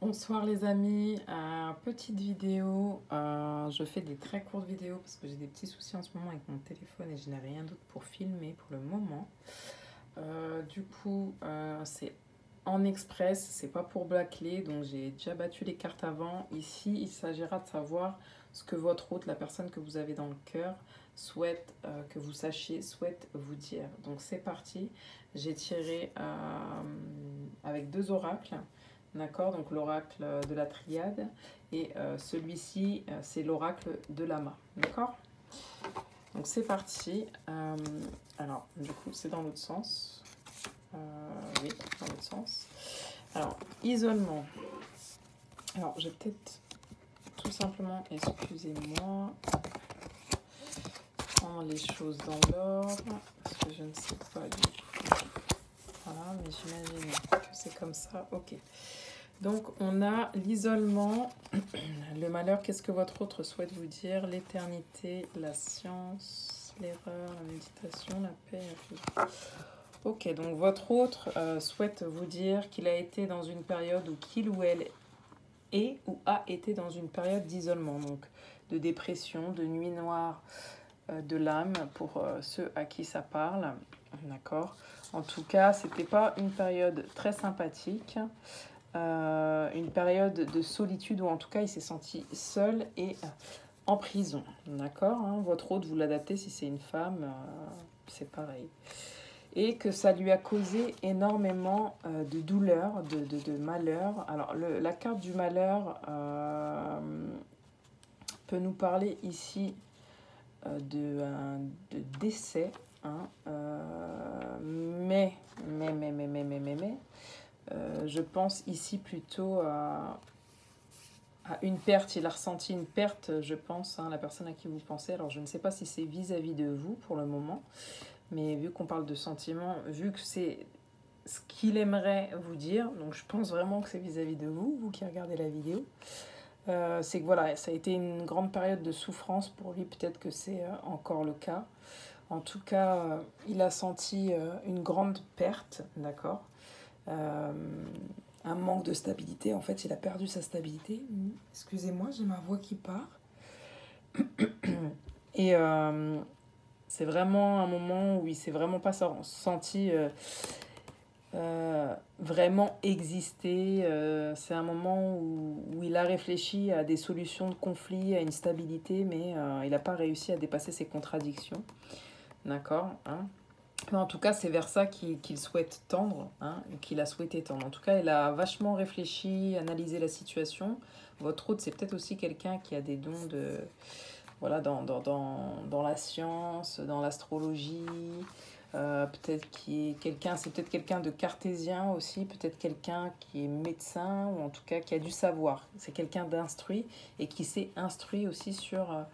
Bonsoir les amis, petite vidéo, je fais des très courtes vidéos parce que j'ai des petits soucis en ce moment avec mon téléphone et je n'ai rien d'autre pour filmer pour le moment. C'est en express, c'est pas pour bâcler, donc j'ai déjà battu les cartes avant. Ici, il s'agira de savoir ce que votre hôte, la personne que vous avez dans le cœur, souhaite que vous sachiez, souhaite vous dire. Donc c'est parti, j'ai tiré avec deux oracles. D'accord, donc l'oracle de la triade et celui-ci c'est l'oracle de l'ama. D'accord, donc c'est parti. Alors du coup c'est dans l'autre sens. Oui, dans l'autre sens. Alors isolement. Alors je vais peut-être tout simplement, excusez-moi, prendre les choses dans l'ordre parce que je ne sais pas du tout. Voilà, mais j'imagine que c'est comme ça. Ok. Donc, on a l'isolement, le malheur, qu'est-ce que votre autre souhaite vous dire, l'éternité, la science, l'erreur, la méditation, la paix, la fusion. Ok, donc votre autre souhaite vous dire qu'il a été dans une période où qu'il ou elle est ou a été dans une période d'isolement, donc de dépression, de nuit noire de l'âme pour ceux à qui ça parle. D'accord. En tout cas, c'était pas une période très sympathique. Une période de solitude où en tout cas il s'est senti seul et en prison. D'accord, hein, votre hôte, vous l'adaptez si c'est une femme, c'est pareil. Et que ça lui a causé énormément de douleur, de malheur. Alors la carte du malheur peut nous parler ici de décès. Hein, mais je pense ici plutôt à une perte. Il a ressenti une perte, je pense, hein, la personne à qui vous pensez. Alors, je ne sais pas si c'est vis-à-vis de vous pour le moment, mais vu qu'on parle de sentiments, vu que c'est ce qu'il aimerait vous dire, donc je pense vraiment que c'est vis-à-vis de vous, vous qui regardez la vidéo, c'est que voilà, ça a été une grande période de souffrance pour lui, peut-être que c'est encore le cas. En tout cas, il a senti une grande perte, d'accord, un manque de stabilité. En fait, il a perdu sa stabilité. Excusez-moi, j'ai ma voix qui part. Et c'est vraiment un moment où il s'est vraiment pas senti vraiment exister. C'est un moment où il a réfléchi à des solutions de conflit, à une stabilité, mais il n'a pas réussi à dépasser ses contradictions. D'accord, hein. Mais en tout cas, c'est vers ça qu'il souhaite tendre, hein, qu'il a souhaité tendre. En tout cas, il a vachement réfléchi, analysé la situation. Votre hôte, c'est peut-être aussi quelqu'un qui a des dons de, voilà, dans la science, dans l'astrologie. Peut-être qui est quelqu'un, c'est peut-être quelqu'un de cartésien aussi, peut-être quelqu'un qui est médecin ou en tout cas qui a du savoir. C'est quelqu'un d'instruit et qui s'est instruit aussi sur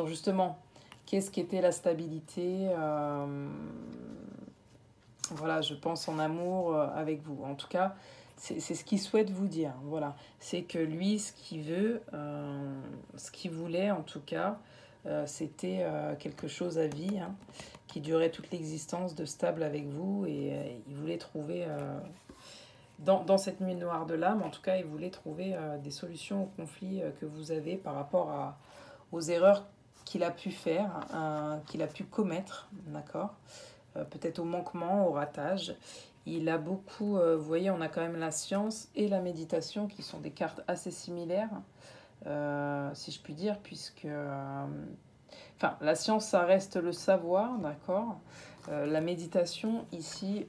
justement qu'est-ce qu'était la stabilité. Voilà, je pense en amour avec vous. En tout cas, c'est ce qu'il souhaite vous dire. Voilà, c'est que lui, ce qu'il veut, ce qu'il voulait en tout cas, c'était quelque chose à vie, hein, qui durait toute l'existence, de stable avec vous. Et il voulait trouver, dans cette nuit noire de l'âme, en tout cas, il voulait trouver des solutions aux conflits que vous avez par rapport aux erreurs qu'il a pu faire, qu'il a pu commettre, d'accord, peut-être au manquement, au ratage. Il a beaucoup, vous voyez, on a quand même la science et la méditation qui sont des cartes assez similaires, si je puis dire, puisque enfin, la science, ça reste le savoir, d'accord. La méditation, ici,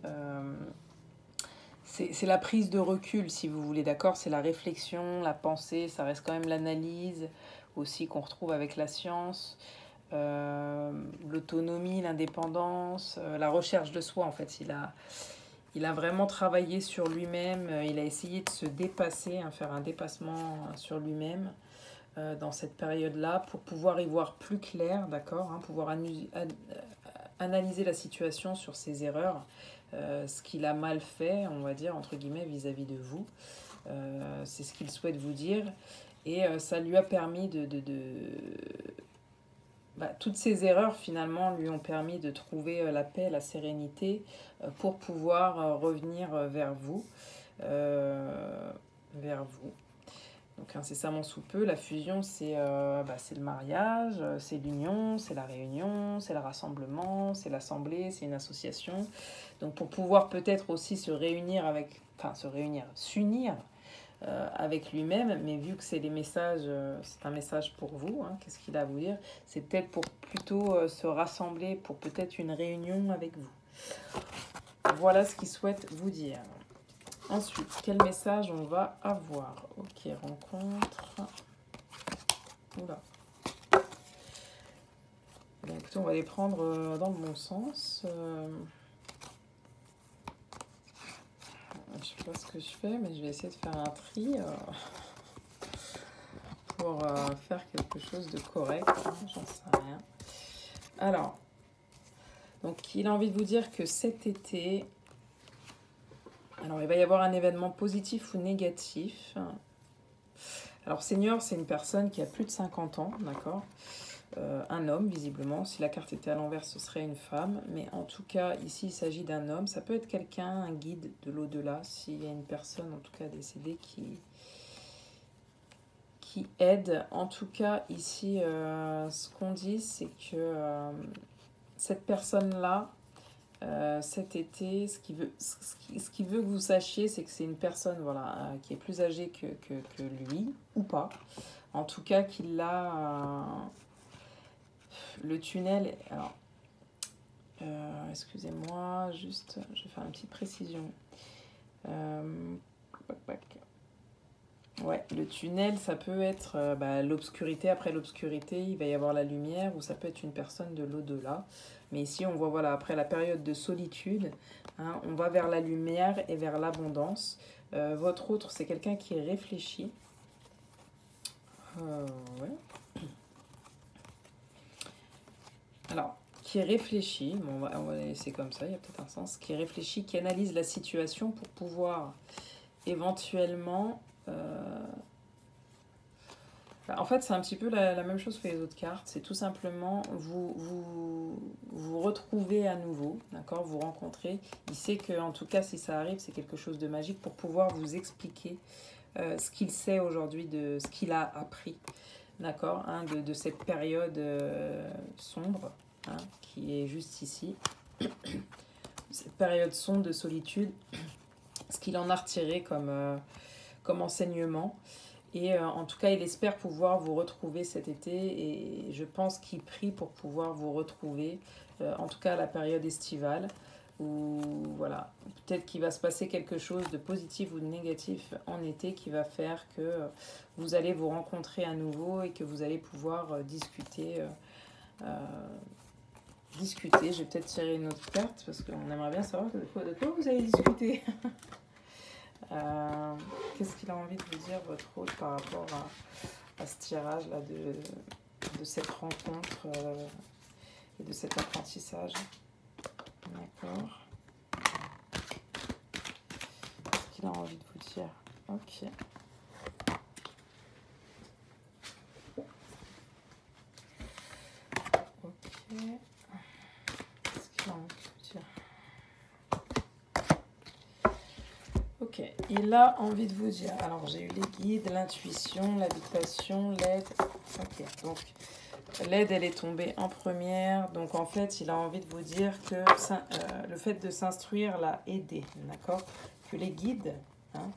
c'est la prise de recul, si vous voulez, d'accord. C'est la réflexion, la pensée, ça reste quand même l'analyse aussi qu'on retrouve avec la science. L'autonomie, l'indépendance, la recherche de soi, en fait. Il a vraiment travaillé sur lui-même, il a essayé de se dépasser, hein, faire un dépassement sur lui-même dans cette période-là pour pouvoir y voir plus clair, d'accord, hein, pouvoir analyser la situation sur ses erreurs, ce qu'il a mal fait, on va dire, entre guillemets, vis-à-vis de vous. C'est ce qu'il souhaite vous dire. Et ça lui a permis toutes ces erreurs finalement lui ont permis de trouver la paix, la sérénité pour pouvoir revenir vers vous, vers vers vous. Donc incessamment sous peu, la fusion, c'est le mariage, c'est l'union, c'est la réunion, c'est le rassemblement, c'est l'assemblée, c'est une association. Donc pour pouvoir peut-être aussi s'unir avec lui-même, mais vu que c'est des messages, c'est un message pour vous, hein, qu'est-ce qu'il a à vous dire? C'est peut-être pour plutôt se rassembler pour peut-être une réunion avec vous. Voilà ce qu'il souhaite vous dire. Ensuite, quel message on va avoir? Ok, rencontre. Oula. Bon, écoutez, on va les prendre dans le bon sens. Je sais pas ce que je fais, mais je vais essayer de faire un tri pour faire quelque chose de correct. Hein, j'en sais rien. Alors, donc il a envie de vous dire que cet été, alors il va y avoir un événement positif ou négatif. Alors senior, c'est une personne qui a plus de 50 ans, d'accord, un homme visiblement. Si la carte était à l'envers, ce serait une femme, mais en tout cas ici il s'agit d'un homme. Ça peut être quelqu'un, un guide de l'au-delà, s'il y a une personne en tout cas décédée qui aide. En tout cas ici, ce qu'on dit, c'est que cette personne-là, cet été, ce qu'il veut que vous sachiez, c'est que c'est une personne voilà, qui est plus âgée que lui, ou pas. En tout cas, qu'il a le tunnel. Alors, excusez-moi, juste, je vais faire une petite précision. Ouais, le tunnel, ça peut être l'obscurité. Après l'obscurité, il va y avoir la lumière, ou ça peut être une personne de l'au-delà. Mais ici, on voit, voilà, après la période de solitude, hein, on va vers la lumière et vers l'abondance. Votre autre, c'est quelqu'un qui est réfléchi. Ouais. Alors, qui est réfléchi, bon, on va laisser comme ça, il y a peut-être un sens, qui est réfléchi, qui analyse la situation pour pouvoir éventuellement... En fait, c'est un petit peu la même chose que les autres cartes. C'est tout simplement vous retrouver à nouveau, d'accord? Vous rencontrer. Il sait que, en tout cas, si ça arrive, c'est quelque chose de magique pour pouvoir vous expliquer ce qu'il sait aujourd'hui, de ce qu'il a appris, d'accord? Hein, de cette période sombre, hein, qui est juste ici. Cette période sombre de solitude, ce qu'il en a retiré comme enseignement. Et en tout cas, il espère pouvoir vous retrouver cet été et je pense qu'il prie pour pouvoir vous retrouver, en tout cas à la période estivale, où voilà, peut-être qu'il va se passer quelque chose de positif ou de négatif en été qui va faire que vous allez vous rencontrer à nouveau et que vous allez pouvoir discuter. Je vais peut-être tirer une autre carte parce qu'on aimerait bien savoir de quoi vous allez discuter. Qu'est-ce qu'il a envie de vous dire, votre hôte, par rapport à ce tirage-là de cette rencontre et de cet apprentissage? D'accord. Qu'est-ce qu'il a envie de vous dire? Ok. Ok. Qu'est-ce qu'il a envie de vous dire? Ok, il a envie de vous dire. Alors, j'ai eu les guides, l'intuition, l'habitation, l'aide. Ok, donc l'aide, elle est tombée en première. Donc, en fait, il a envie de vous dire que le fait de s'instruire l'a aidé, d'accord? Que les guides, hein,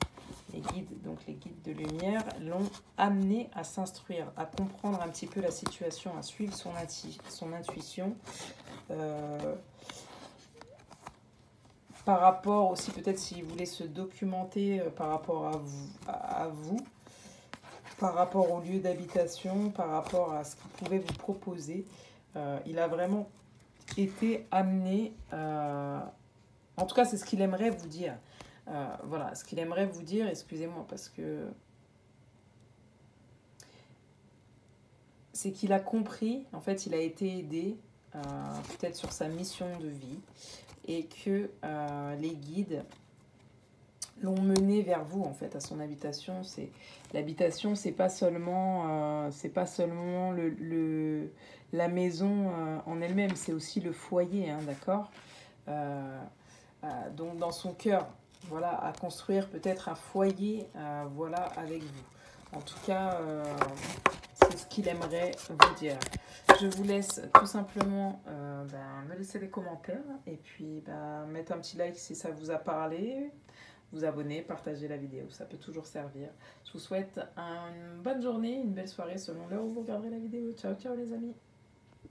les guides de lumière, l'ont amené à s'instruire, à comprendre un petit peu la situation, à suivre son intuition. Par rapport aussi, peut-être s'il voulait se documenter par rapport à vous, par rapport au lieu d'habitation, par rapport à ce qu'il pouvait vous proposer. Il a vraiment été amené, en tout cas c'est ce qu'il aimerait vous dire. Voilà, ce qu'il aimerait vous dire, excusez-moi, parce que c'est qu'il a compris, en fait il a été aidé, peut-être sur sa mission de vie, et que les guides l'ont mené vers vous, en fait, à son habitation. L'habitation, c'est pas seulement la maison en elle-même, c'est aussi le foyer, hein, d'accord? Donc dans son cœur, voilà, à construire peut-être un foyer, voilà, avec vous. En tout cas, c'est ce qu'il aimerait vous dire. Je vous laisse tout simplement me laisser des commentaires et puis mettre un petit like si ça vous a parlé, vous abonner, partager la vidéo, ça peut toujours servir. Je vous souhaite une bonne journée, une belle soirée selon l'heure où vous regarderez la vidéo. Ciao, ciao les amis!